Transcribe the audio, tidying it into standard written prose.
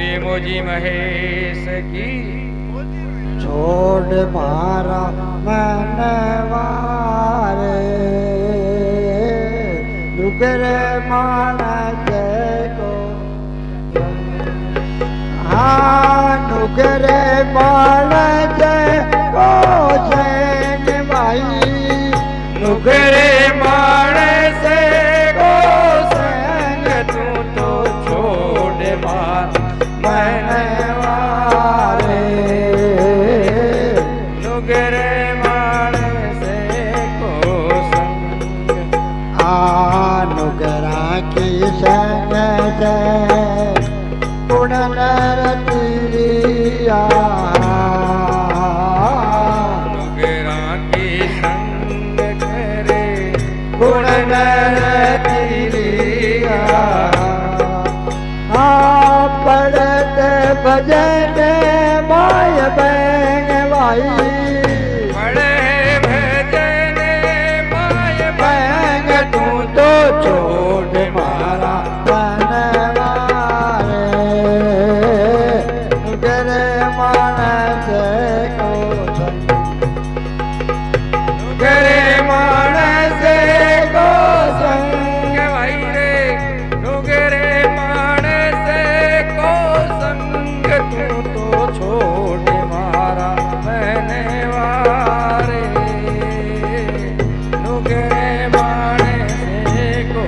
बोलिए मोजी महेश की। छोड़ मारा मैंने वारे नुकरे माना को हाँ नुकरे माना को जैन भाई नुकरे माने से को संग तू तो छोड़ मार मैंने वारे नुकरे माने से को संग नुकरा की संग से पुनर तिरिया नुकरा की संग करे पुनर तिरिया पढ़ते भजन माय बहन भाई